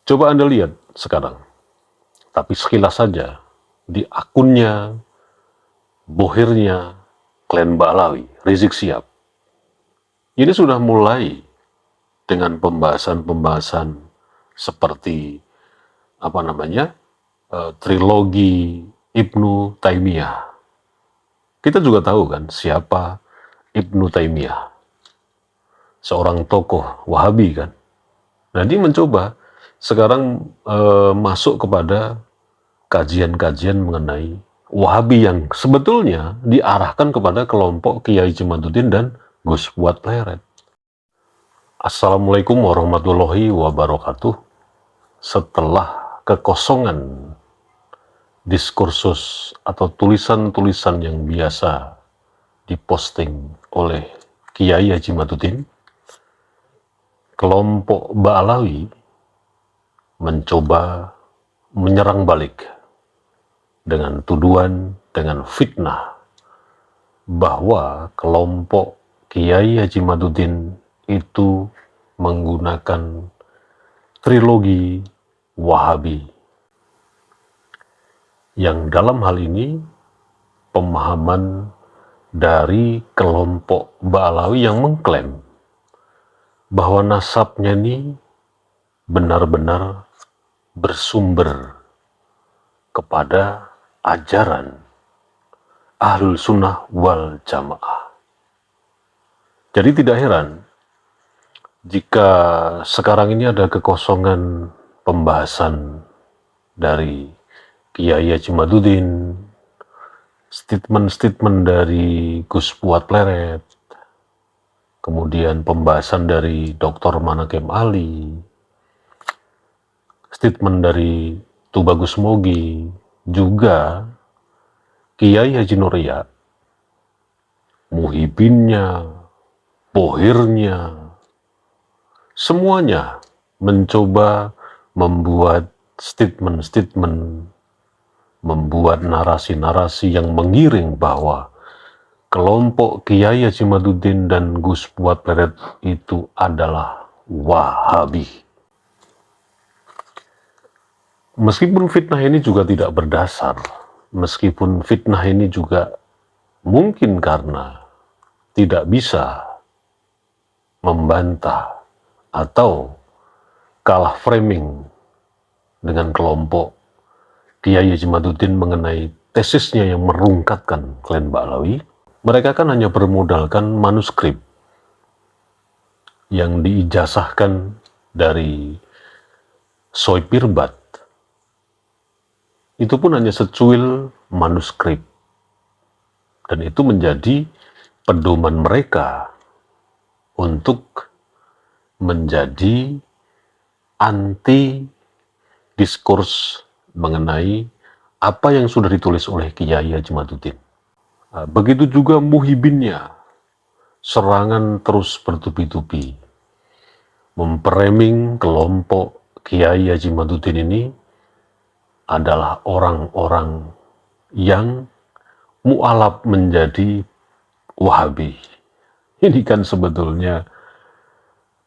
Coba Anda lihat sekarang, tapi sekilas saja di akunnya, bohirnya, klan Ba'alawi, Rizik Syihab. Ini sudah mulai dengan pembahasan-pembahasan seperti trilogi Ibnu Taimiyah. Kita juga tahu kan siapa Ibnu Taimiyah, seorang tokoh Wahabi kan. Nah, dia mencoba sekarang masuk kepada kajian-kajian mengenai Wahabi yang sebetulnya diarahkan kepada kelompok Kiai Jemaluddin dan Gus Fuad Pleret. Assalamualaikum warahmatullahi wabarakatuh. Setelah kekosongan diskursus atau tulisan-tulisan yang biasa diposting oleh Kiai Haji Matuddin, kelompok Ba'alawi mencoba menyerang balik dengan tuduhan, dengan fitnah bahwa kelompok Kiai Haji Matuddin itu menggunakan trilogi Wahabi, yang dalam hal ini pemahaman dari kelompok Ba'alawi yang mengklaim bahwa nasabnya ini benar-benar bersumber kepada ajaran Ahlul Sunnah wal Jamaah. Jadi tidak heran jika sekarang ini ada kekosongan pembahasan dari Kiai Haji Matuddin, statement-statement dari Gus Fuad Pleret, kemudian pembahasan dari Dr. Manakem Ali, statement dari Tubagus Mogi, juga Kiai Haji Nurya, muhibinnya, bohirnya, semuanya mencoba membuat statement-statement, membuat narasi-narasi yang mengiring bahwa kelompok Kiai Haji Matuddin dan Gus Fuad Pleret itu adalah Wahabi. Meskipun fitnah ini juga tidak berdasar, meskipun fitnah ini juga mungkin karena tidak bisa membantah atau kalah framing dengan kelompok Kiai Haji Matuddin mengenai tesisnya yang merungkatkan klan Ba'alawi, mereka kan hanya bermodalkan manuskrip yang diijazahkan dari Soeb Mirbad. Itu pun hanya secuil manuskrip, dan itu menjadi pedoman mereka untuk menjadi anti diskurs mengenai apa yang sudah ditulis oleh Kiai Haji Matuddin. Begitu juga muhibinnya, serangan terus bertubi-tubi, memframing kelompok Kiai Haji Matuddin ini adalah orang-orang yang mu'alaf menjadi Wahabi. Ini kan sebetulnya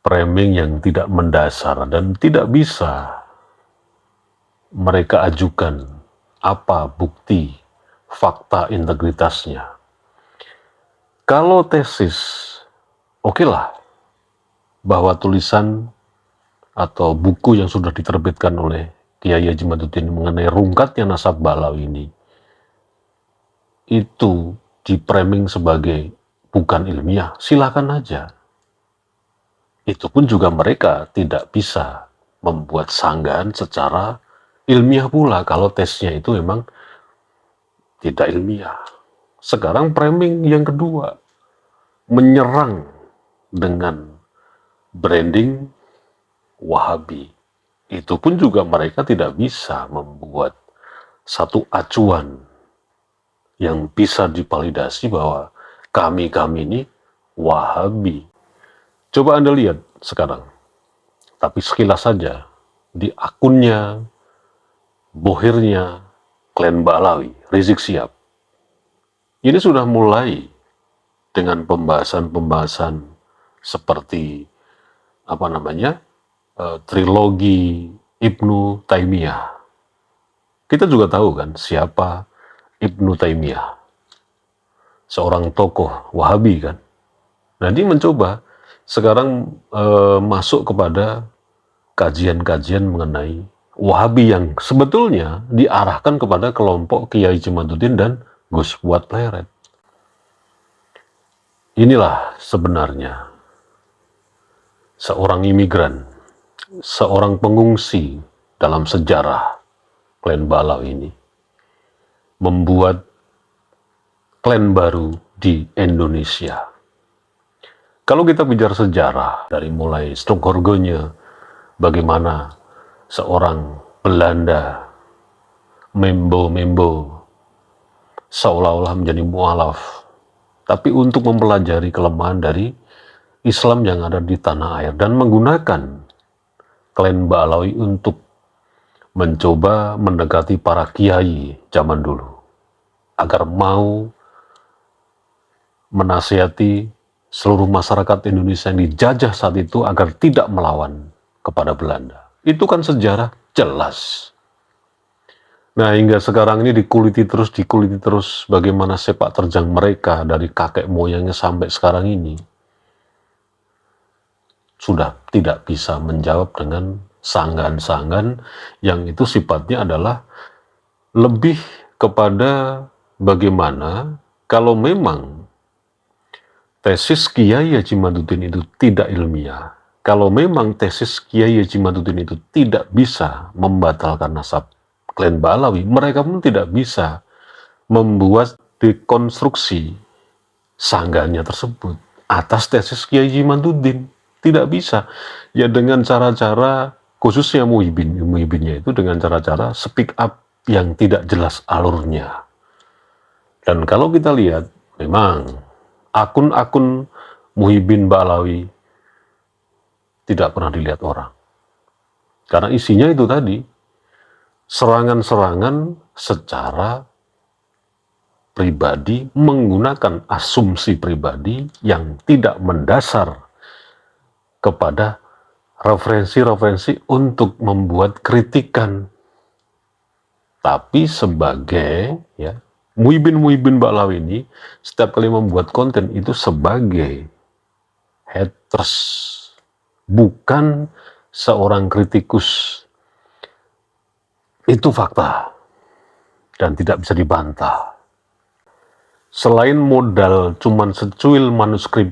framing yang tidak mendasar dan tidak bisa mereka ajukan apa bukti fakta integritasnya. Kalau tesis, okelah, bahwa tulisan atau buku yang sudah diterbitkan oleh Kiai Haji Matuddin mengenai rungkatnya nasab Ba'alawi ini itu di-framing sebagai bukan ilmiah, silakan aja. Itu pun juga mereka tidak bisa membuat sanggahan secara ilmiah pula kalau tesnya itu memang tidak ilmiah. Sekarang framing yang kedua, menyerang dengan branding Wahabi. Itu pun juga mereka tidak bisa membuat satu acuan yang bisa divalidasi bahwa kami ini Wahabi. Coba Anda lihat sekarang, tapi sekilas saja di akunnya, bohirnya klan Ba'alawi, Rizik Syihab. Ini sudah mulai dengan pembahasan-pembahasan seperti trilogi Ibnu Taimiyah. Kita juga tahu kan siapa Ibnu Taimiyah, seorang tokoh Wahabi kan. Nah, dia mencoba sekarang masuk kepada kajian-kajian mengenai Wahabi yang sebetulnya diarahkan kepada kelompok Kiai Jemaluddin dan Gus Fuad Pleret. Inilah sebenarnya seorang imigran, seorang pengungsi dalam sejarah klan Balau ini membuat klan baru di Indonesia. Kalau kita bicara sejarah, dari mulai Stokgorgonya, bagaimana seorang Belanda membo seolah-olah menjadi mualaf, tapi untuk mempelajari kelemahan dari Islam yang ada di tanah air dan menggunakan klan Balawi untuk mencoba mendekati para kiai zaman dulu agar mau menasihati seluruh masyarakat Indonesia yang dijajah saat itu agar tidak melawan kepada Belanda. Itu kan sejarah jelas. Nah, hingga sekarang ini dikuliti terus bagaimana sepak terjang mereka dari kakek moyangnya sampai sekarang ini sudah tidak bisa menjawab dengan sanggahan-sanggahan yang itu sifatnya adalah lebih kepada bagaimana kalau memang tesis Kiai Haji Madudin itu tidak ilmiah, kalau memang tesis Kiai Haji Madudin itu tidak bisa membatalkan nasab klan Balawi, mereka pun tidak bisa membuat dekonstruksi sanggahannya tersebut atas tesis Kiai Haji Madudin. Tidak bisa. Ya dengan cara-cara, khususnya Muhyiddinnya itu dengan cara-cara speak up yang tidak jelas alurnya. Dan kalau kita lihat, memang akun-akun Muhyiddin Ba'alawi tidak pernah dilihat orang. Karena isinya itu tadi, serangan-serangan secara pribadi, menggunakan asumsi pribadi yang tidak mendasar kepada referensi-referensi untuk membuat kritikan. Tapi sebagai Muhyiddin Ba'alawi ini setiap kali membuat konten itu sebagai haters, bukan seorang kritikus. Itu fakta dan tidak bisa dibantah. Selain modal cuman secuil manuskrip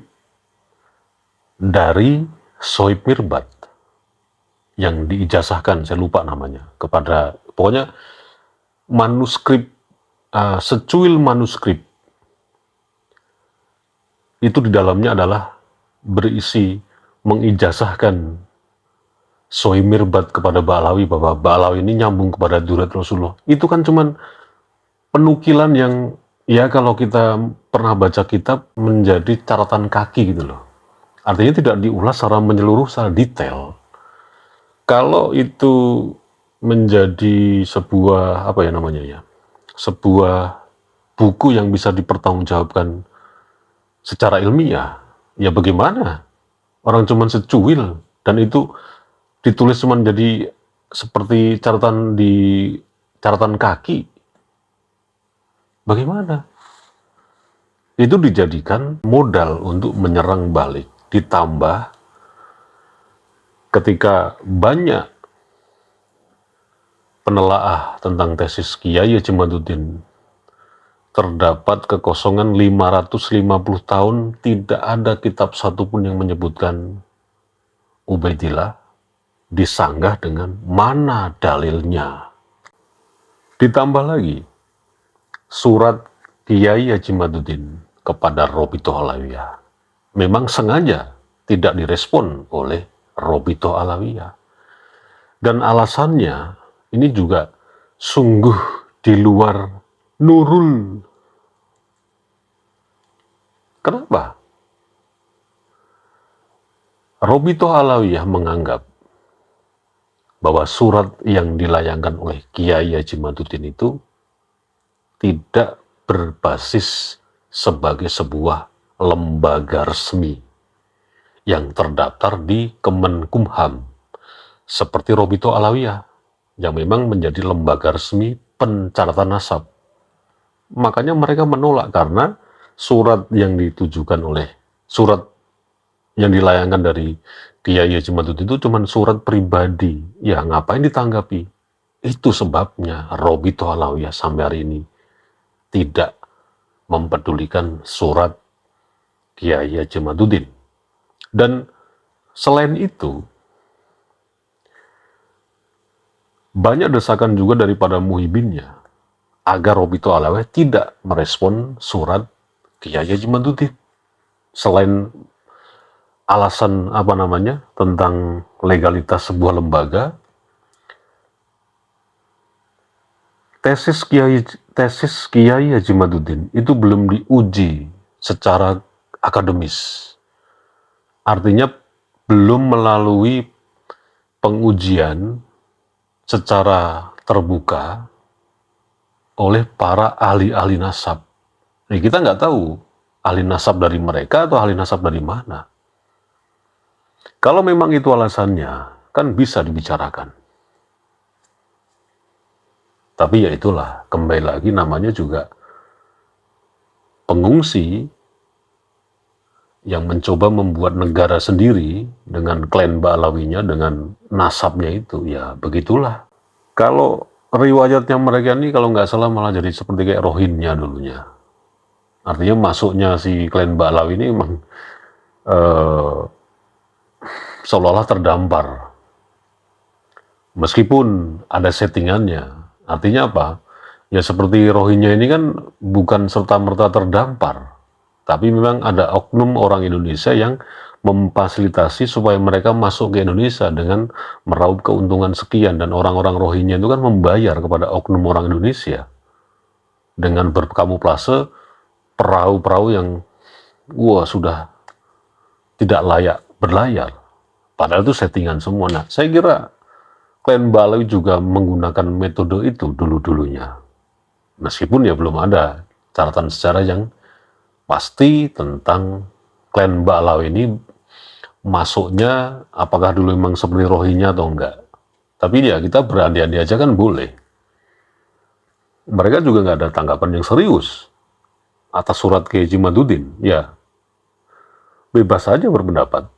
dari Sohib Mirbad yang diijazahkan, saya lupa namanya, kepada pokoknya manuskrip, secuil manuskrip itu di dalamnya adalah berisi mengijazahkan Sohib Mirbad kepada Ba'alawi bahwa Ba'alawi ini nyambung kepada Durat Rasulullah. Itu kan cuman penukilan yang ya kalau kita pernah baca kitab menjadi catatan kaki gitu loh. Artinya tidak diulas secara menyeluruh, secara detail. Kalau itu menjadi sebuah sebuah buku yang bisa dipertanggungjawabkan secara ilmiah, ya bagaimana? Orang cuma secuil dan itu ditulis cuma jadi seperti catatan kaki. Bagaimana? Itu dijadikan modal untuk menyerang balik. Ditambah ketika banyak penelaah tentang tesis Kiai Haji Madudin, terdapat kekosongan 550 tahun, tidak ada kitab satupun yang menyebutkan Ubaidillah, disanggah dengan mana dalilnya. Ditambah lagi, surat Kiai Haji Madudin kepada Robitoh Alawiyah memang sengaja tidak direspon oleh Robitoh Alawiyah. Dan alasannya ini juga sungguh di luar nurul. Kenapa? Robitoh Alawiyah menganggap bahwa surat yang dilayangkan oleh Kiai Haji Madudin itu tidak berbasis sebagai sebuah lembaga resmi yang terdaftar di Kemenkumham seperti Robito Alawiyah yang memang menjadi lembaga resmi pencatatan nasab. Makanya mereka menolak karena surat yang ditujukan oleh surat yang dilayangkan dari Kiai Haji Madudin itu cuma surat pribadi. Ya ngapain ditanggapi? Itu sebabnya Robito Alawiyah sampai hari ini tidak mempedulikan surat Kiai Haji Madudin. Dan selain itu, banyak desakan juga daripada muhibinnya agar Robito Alawiyah tidak merespon surat Kiai Haji Madudin. Selain alasan tentang legalitas sebuah lembaga, tesis Kiai Haji Madudin itu belum diuji secara akademis. Artinya belum melalui pengujian secara terbuka oleh para ahli-ahli nasab. Nah, kita nggak tahu ahli nasab dari mereka atau ahli nasab dari mana. Kalau memang itu alasannya, kan bisa dibicarakan. Tapi ya itulah, kembali lagi namanya juga pengungsi yang mencoba membuat negara sendiri dengan klan Ba'alawinya, dengan nasabnya itu, ya begitulah. Kalau riwayatnya mereka ini kalau nggak salah malah jadi seperti kayak Rohingya dulunya. Artinya masuknya si klan Ba'alawi ini memang seolah-olah terdampar. Meskipun ada settingannya. Artinya apa? Ya seperti Rohingya ini kan bukan serta-merta terdampar. Tapi memang ada oknum orang Indonesia yang memfasilitasi supaya mereka masuk ke Indonesia dengan meraup keuntungan sekian. Dan orang-orang Rohingya itu kan membayar kepada oknum orang Indonesia dengan berkamuflase perahu-perahu yang sudah tidak layak berlayar. Padahal itu settingan semua. Nah, saya kira klan Ba'alawi juga menggunakan metode itu dulu-dulunya. Meskipun ya belum ada catatan sejarah yang pasti tentang klan Ba'alawi ini masuknya apakah dulu memang seperti Rohingya atau enggak. Tapi ya kita berandai-andai aja kan boleh. Mereka juga nggak ada tanggapan yang serius atas surat Kiai Haji Madudin. Ya, bebas saja berpendapat.